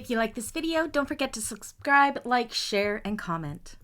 If you like this video, don't forget to subscribe, like, share, and comment.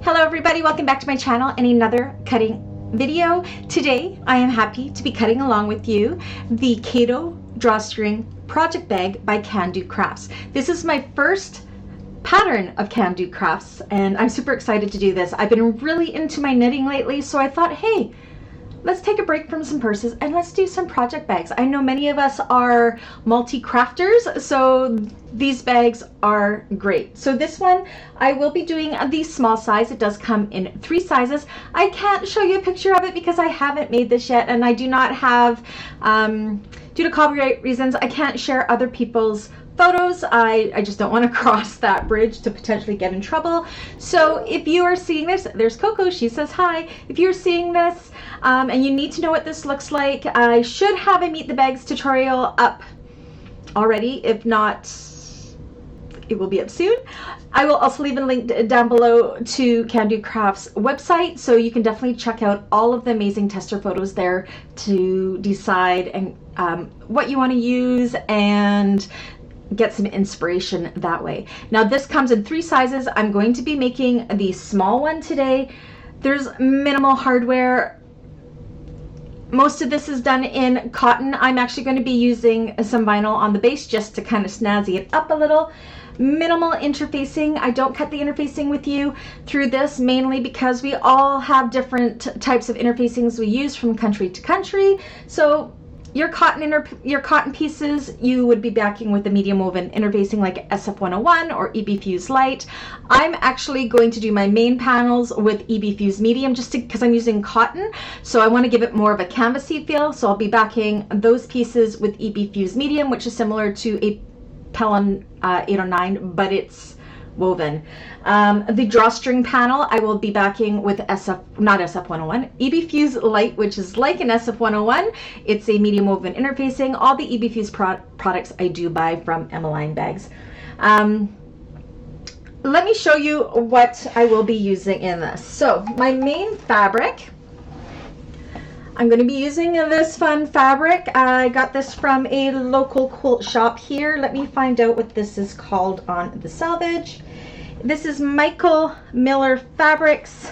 Hello everybody, welcome back to my channel and another cutting video. Today I am happy to be cutting along with you the Kato Drawstring project bag by Kandou Crafts. This is my first pattern of Kandou Crafts and I'm super excited to do this. I've been really into my knitting lately, so I thought, hey, let's take a break from some purses and let's do some project bags. I know many of us are multi-crafters, so these bags are great. So this one, I will be doing the small size. It does come in 3 sizes. I can't show you a picture of it because I haven't made this yet, and I do not have, due to copyright reasons, I can't share other people's photos. I just don't want to cross that bridge to potentially get in trouble. So if you are seeing this, there's Coco, she says hi. If you're seeing this and you need to know what this looks like, I should have a Meet the Bags tutorial up already. If not, it will be up soon. I will also leave a link down below to Kandou Crafts website, so you can definitely check out all of the amazing tester photos there to decide and what you want to use and get some inspiration that way. Now this comes in 3 sizes. I'm going to be making the small one today. There's minimal hardware. Most of this is done in cotton. I'm actually going to be using some vinyl on the base just to kind of snazzy it up a little. Minimal interfacing. I don't cut the interfacing with you through this, mainly because we all have different types of interfacings we use from country to country. So your cotton pieces, you would be backing with the medium woven interfacing like SF101 or EB Fuse Light. I'm actually going to do my main panels with EB Fuse Medium just because I'm using cotton, so I want to give it more of a canvasy feel. So I'll be backing those pieces with EB Fuse Medium, which is similar to a Pelham 809, but it's woven. The drawstring panel I will be backing with not SF101, EB Fuse Light, which is like an SF101. It's a medium woven interfacing. All the EB Fuse products I do buy from Emmaline bags. Let me show you what I will be using in this. So my main fabric, I'm going to be using this fun fabric. I got this from a local quilt shop here. Let me find out what this is called on the selvage. This is Michael Miller Fabrics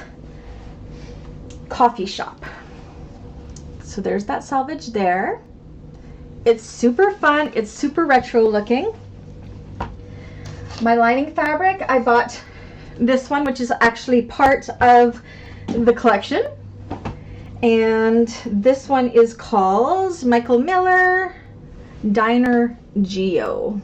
Coffee Shop. So there's that selvage there. It's super fun. It's super retro looking. My lining fabric, I bought this one, which is actually part of the collection. And this one is called Michael Miller Diner Geo.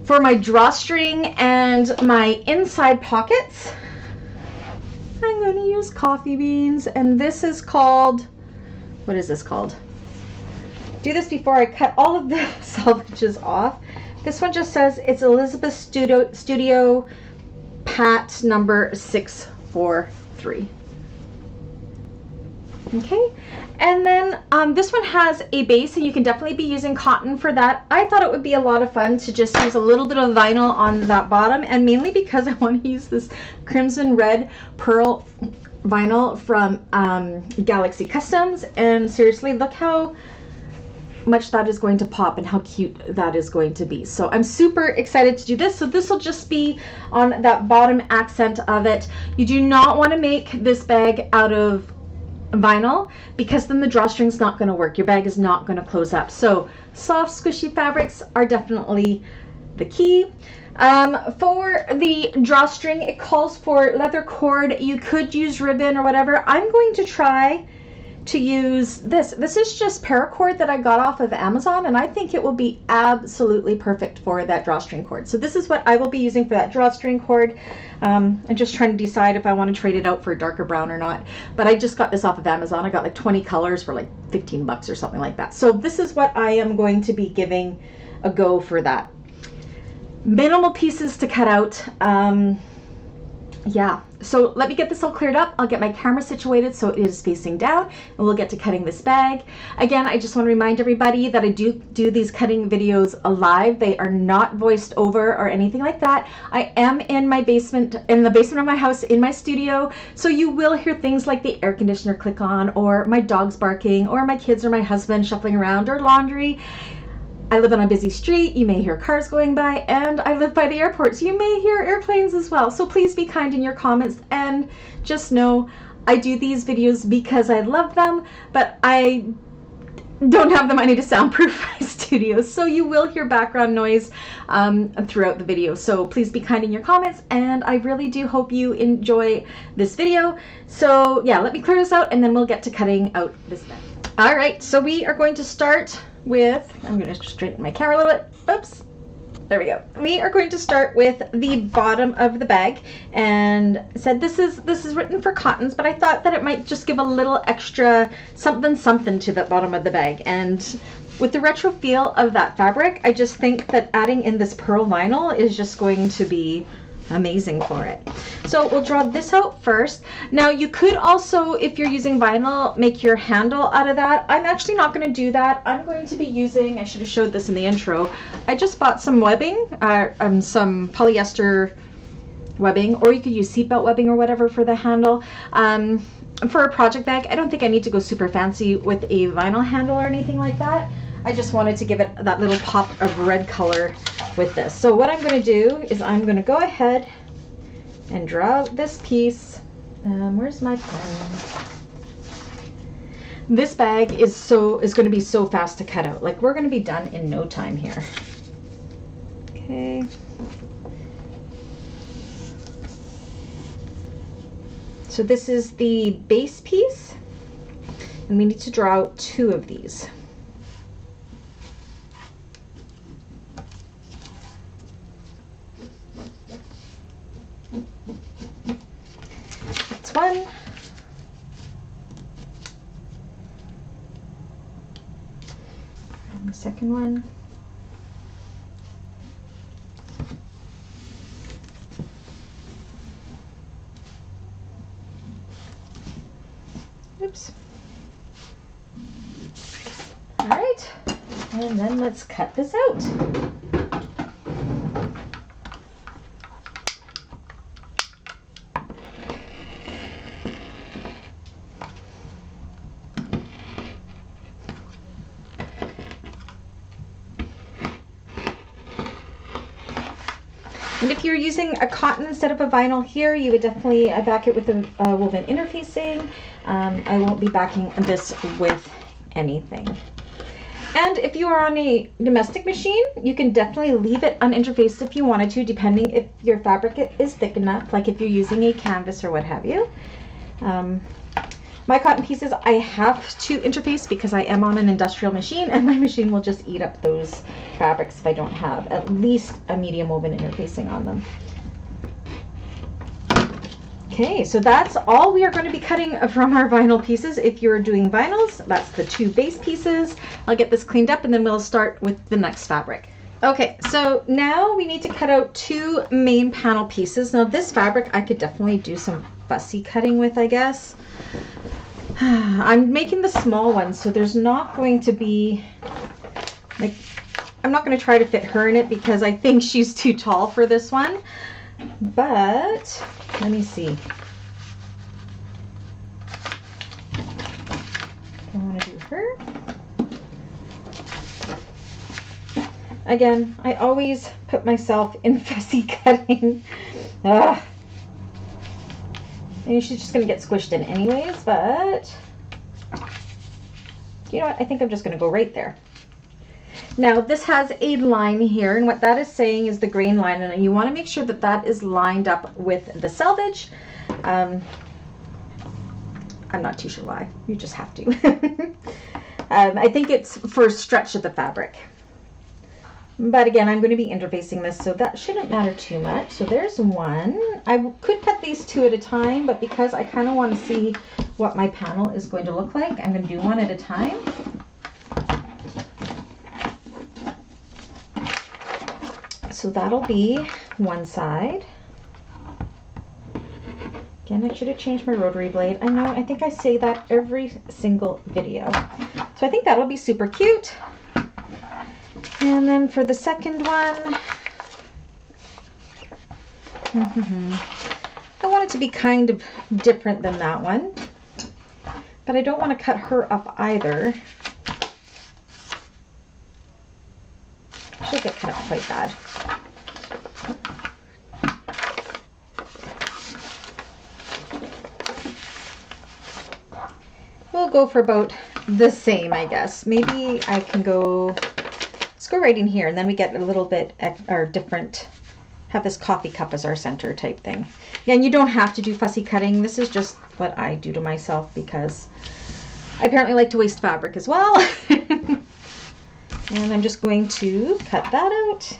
For my drawstring and my inside pockets, I'm going to use coffee beans, and this is called, what is this called? Do this before I cut all of the selvages off. This one just says it's Elizabeth Studio Pat number 643. Okay, and then this one has a base, and you can definitely be using cotton for that. I thought it would be a lot of fun to just use a little bit of vinyl on that bottom, and mainly because I want to use this crimson red pearl vinyl from Galaxy Customs, and seriously, look how much that is going to pop and how cute that is going to be. So I'm super excited to do this. So this will just be on that bottom accent of it. You do not want to make this bag out of vinyl because then the drawstring's not going to work. Your bag is not going to close up. So soft squishy fabrics are definitely the key. For the drawstring, it calls for leather cord. You could use ribbon or whatever. I'm going to try to use this. This is just paracord that I got off of Amazon, and I think it will be absolutely perfect for that drawstring cord. So this is what I will be using for that drawstring cord. I'm just trying to decide if I want to trade it out for a darker brown or not, but I just got this off of Amazon. I got like 20 colors for like 15 bucks or something like that. So this is what I am going to be giving a go for that. Minimal pieces to cut out. Yeah, So let me get this all cleared up. I'll get my camera situated so it is facing down, and we'll get to cutting this bag. Again, I just want to remind everybody that I do these cutting videos live. They are not voiced over or anything like that. I am in my basement, in the basement of my house, in my studio, so you will hear things like the air conditioner click on, or my dogs barking, or my kids or my husband shuffling around, or laundry. I live on a busy street, you may hear cars going by, and I live by the airport, so you may hear airplanes as well. So please be kind in your comments, and just know I do these videos because I love them, but I don't have the money to soundproof my studio, so you will hear background noise throughout the video. So please be kind in your comments, and I really do hope you enjoy this video. So yeah, let me clear this out, and then we'll get to cutting out this bag. All right, so we are going to start with, I'm going to straighten my camera a little bit. Oops. There we go. We are going to start with the bottom of the bag, and said this is written for cottons, but I thought that it might just give a little extra something to the bottom of the bag. And with the retro feel of that fabric, I just think that adding in this pearl vinyl is just going to be amazing for it. So we'll draw this out first. Now you could also, if you're using vinyl, make your handle out of that. I'm actually not going to do that. I'm going to be using, I should have showed this in the intro, I just bought some webbing, some polyester webbing, or you could use seatbelt webbing or whatever for the handle. For a project bag, I don't think I need to go super fancy with a vinyl handle or anything like that. I just wanted to give it that little pop of red color with this. So what I'm going to do is I'm going to go ahead and draw out this piece. Where's my pen? This bag is going to be so fast to cut out. Like, we're going to be done in no time here. Okay. So this is the base piece, and we need to draw out 2 of these. One. And the second one. Oops. All right. And then let's cut this out. And if you're using a cotton instead of a vinyl here, you would definitely back it with a woven interfacing. I won't be backing this with anything. And if you are on a domestic machine, you can definitely leave it uninterfaced if you wanted to, depending if your fabric is thick enough, like if you're using a canvas or what have you. My cotton pieces, I have to interface because I am on an industrial machine, and my machine will just eat up those fabrics if I don't have at least a medium woven interfacing on them. Okay, so that's all we are going to be cutting from our vinyl pieces. If you're doing vinyls, that's the 2 base pieces. I'll get this cleaned up, and then we'll start with the next fabric. Okay, so now we need to cut out 2 main panel pieces. Now this fabric I could definitely do some fussy cutting with, I guess. I'm making the small one, so there's not going to be, like, I'm not going to try to fit her in it because I think she's too tall for this one. But let me see. I want to do her. Again, I always put myself in fussy cutting. Ugh. And she's just going to get squished in anyways, but you know what? I think I'm just going to go right there. Now this has a line here, and what that is saying is the grain line, and you want to make sure that that is lined up with the selvage. I'm not too sure why. You just have to. I think it's for stretch of the fabric. But again, I'm going to be interfacing this, so that shouldn't matter too much. So there's one. I could cut these 2 at a time, but because I kind of want to see what my panel is going to look like, I'm going to do 1 at a time. So that'll be one side. Again, I should have changed my rotary blade. I know, I think I say that every single video. So I think that'll be super cute. And then for the second one, I want it to be kind of different than that one, but I don't want to cut her up either. She'll get cut up quite bad. We'll go for about the same, I guess. Maybe I can go, let's go right in here, and then we get a little bit or different, have this coffee cup as our center type thing. Yeah, and you don't have to do fussy cutting. This is just what I do to myself because I apparently like to waste fabric as well. And I'm just going to cut that out.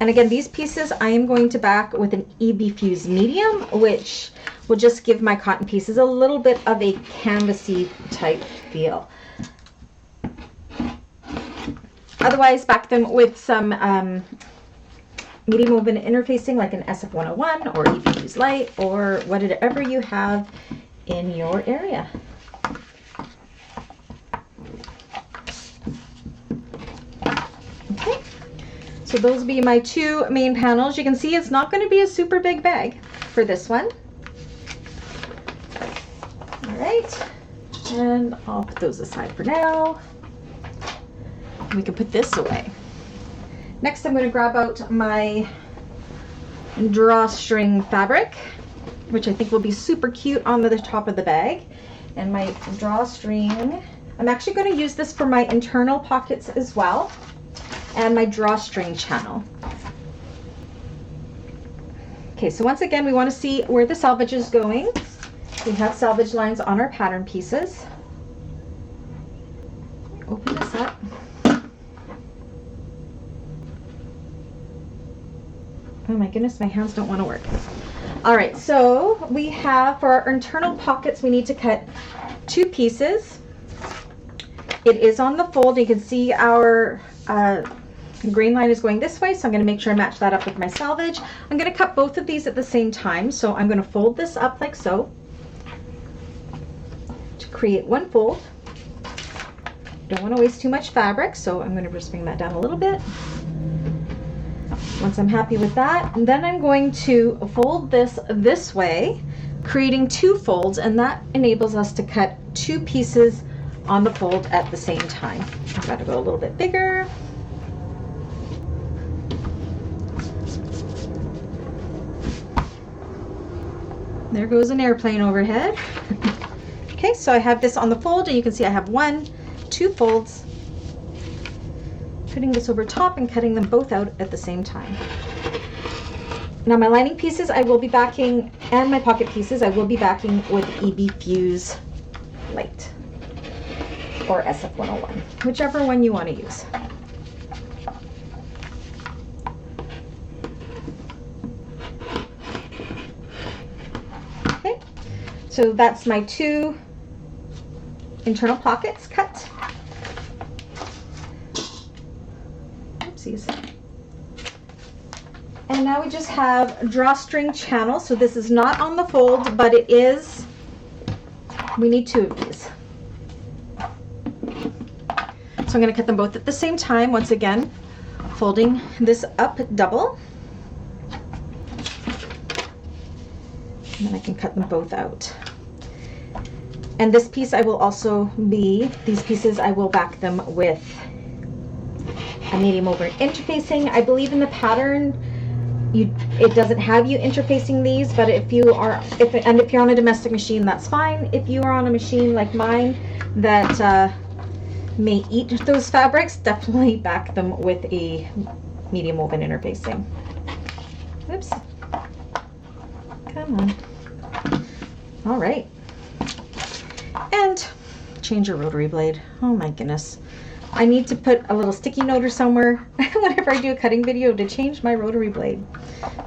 And again, these pieces I am going to back with an EB Fuse medium, which will just give my cotton pieces a little bit of a canvasy type feel. Otherwise, back them with some medium woven interfacing like an SF101 or EB Fuse Light or whatever you have in your area. Okay, so those will be my two main panels. You can see it's not going to be a super big bag for this one. All right, and I'll put those aside for now. We can put this away. Next, I'm going to grab out my drawstring fabric, which I think will be super cute on the top of the bag. And my drawstring, I'm actually going to use this for my internal pockets as well, and my drawstring channel. Okay, so once again, we want to see where the selvage is going. We have selvage lines on our pattern pieces. Open this up. Oh my goodness, my hands don't want to work. All right, so we have, for our internal pockets, we need to cut 2 pieces. It is on the fold. You can see our green line is going this way, so I'm going to make sure I match that up with my selvage. I'm going to cut both of these at the same time, so I'm going to fold this up like so to create one fold. Don't want to waste too much fabric, so I'm going to just bring that down a little bit. Once I'm happy with that, and then I'm going to fold this way, creating 2 folds, and that enables us to cut 2 pieces on the fold at the same time. I've got to go a little bit bigger. There goes an airplane overhead. Okay, so I have this on the fold, and you can see I have 1, 2 folds. Putting this over top and cutting them both out at the same time. Now my lining pieces I will be backing, and my pocket pieces I will be backing with EB Fuse Light or SF101, whichever one you want to use. Okay, so that's my 2 internal pockets cut. And now we just have drawstring channels. So this is not on the fold, but it is, we need 2 of these. So I'm going to cut them both at the same time, once again, folding this up double. And then I can cut them both out. And this piece I will also be, these pieces I will back them with a medium over interfacing. I believe in the pattern it doesn't have you interfacing these, but if you're on a domestic machine, that's fine. If you are on a machine like mine that may eat those fabrics, definitely back them with a medium woven interfacing. Oops. Come on. All right. And change your rotary blade. Oh my goodness. I need to put a little sticky note or somewhere whenever I do a cutting video to change my rotary blade.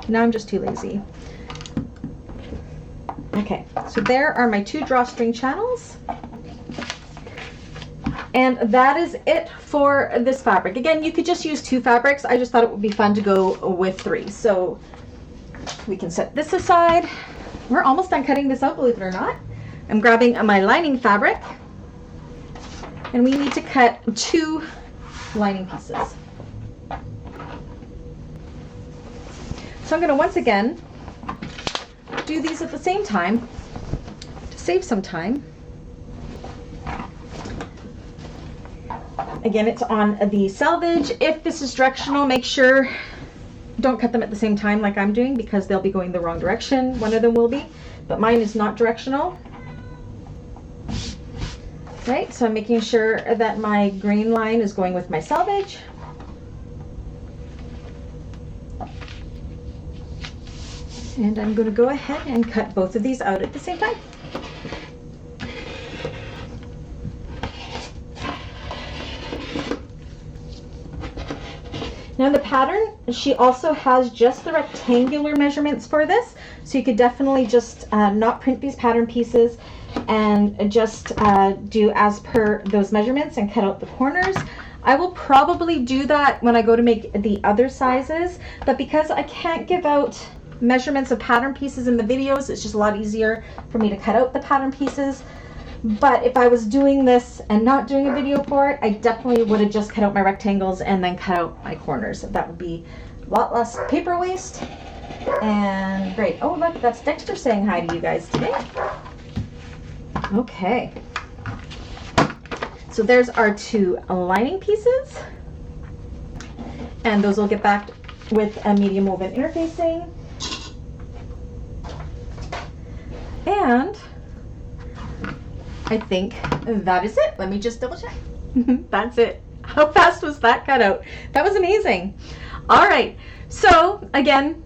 Now I'm just too lazy. Okay, so there are my 2 drawstring channels. And that is it for this fabric. Again, you could just use 2 fabrics. I just thought it would be fun to go with 3. So we can set this aside. we're almost done cutting this out, believe it or not. I'm grabbing my lining fabric, and we need to cut 2 lining pieces. So I'm going to once again do these at the same time to save some time. Again, it's on the selvage. If this is directional, make sure don't cut them at the same time like I'm doing, because they'll be going the wrong direction. One of them will be, but mine is not directional. Right, so I'm making sure that my green line is going with my selvage. And I'm going to go ahead and cut both of these out at the same time. Now the pattern, she also has just the rectangular measurements for this, so you could definitely just not print these pattern pieces and just do as per those measurements and cut out the corners. I will probably do that when I go to make the other sizes, but because I can't give out measurements of pattern pieces in the videos, it's just a lot easier for me to cut out the pattern pieces. But if I was doing this and not doing a video for it, I definitely would have just cut out my rectangles and then cut out my corners. That would be a lot less paper waste and great. Oh look, that's Dexter saying hi to you guys today. Okay, so there's our 2 lining pieces, and those will get back with a medium woven interfacing. And I think that is it. Let me just double check. That's it. How fast was that cut out? That was amazing. All right, so again,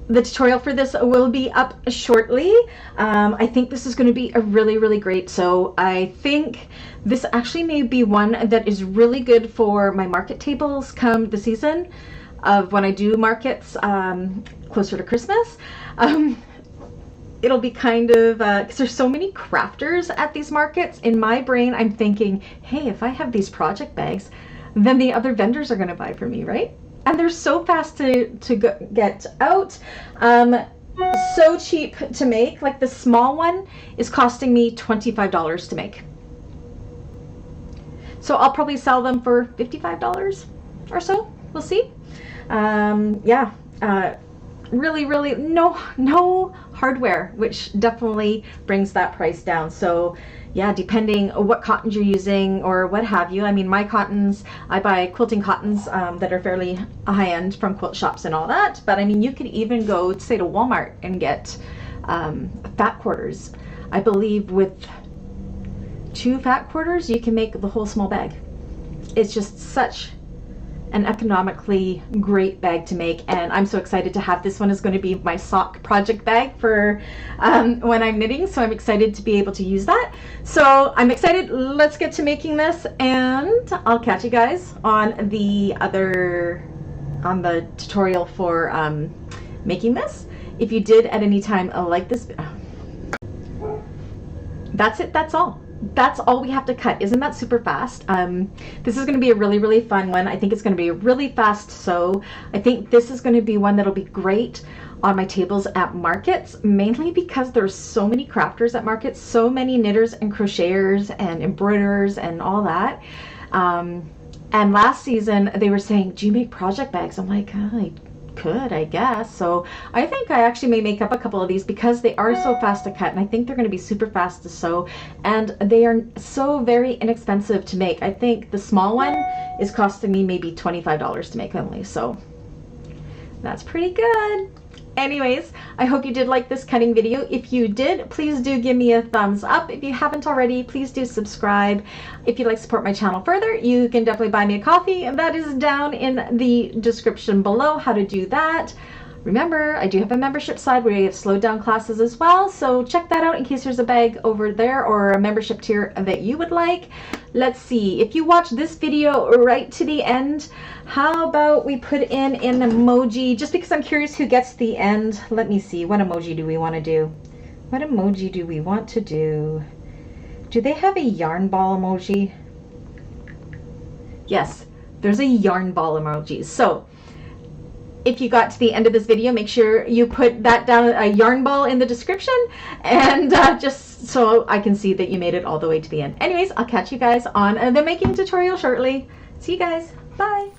the tutorial for this will be up shortly. I think this is going to be a really great sew. I think this actually may be one that is really good for my market tables come the season of when I do markets closer to Christmas. It'll be kind of, because there's so many crafters at these markets. In my brain, I'm thinking, hey, if I have these project bags, then the other vendors are going to buy for me, right? And they're so fast to get out, so cheap to make. Like the small one is costing me $25 to make. So I'll probably sell them for $55 or so. We'll see. Yeah, really no hardware, which definitely brings that price down. So yeah, depending what cottons you're using or what have you. I mean, my cottons, I buy quilting cottons that are fairly high-end from quilt shops and all that. But I mean, you could even go, say, to Walmart and get fat quarters. I believe with 2 fat quarters, you can make the whole small bag. It's just such an economically great bag to make, and I'm so excited to have this one. Is going to be my sock project bag for when I'm knitting, so I'm excited to be able to use that. So I'm excited. Let's get to making this, and I'll catch you guys on the tutorial for making this. If you did at any time like this, that's it. That's all we have to cut. Isn't that super fast? This is going to be a really fun one. I think it's going to be a really fast sew. I think this is going to be one that'll be great on my tables at markets, mainly because there's so many crafters at markets, so many knitters and crocheters and embroiderers and all that. And last season they were saying, do you make project bags? I'm like, I could, I guess. So I think I actually may make up a couple of these because they are so fast to cut, and I think they're going to be super fast to sew, and they are so very inexpensive to make. I think the small one is costing me maybe $25 to make only, so that's pretty good. Anyways, I hope you did like this cutting video. If you did, please do give me a thumbs up. If you haven't already, please do subscribe. If you'd like to support my channel further, you can definitely buy me a coffee, and that is down in the description below how to do that. Remember, I do have a membership side where you have slowed down classes as well, so check that out in case there's a bag over there or a membership tier that you would like. Let's see, if you watch this video right to the end, how about we put in an emoji, just because I'm curious who gets the end. Let me see, what emoji do we want to do? What emoji do we want to do? Do they have a yarn ball emoji? Yes, there's a yarn ball emoji. So if you got to the end of this video, make sure you put that down, a yarn ball, in the description, and just so I can see that you made it all the way to the end. Anyways, I'll catch you guys on the making tutorial shortly. See you guys. Bye.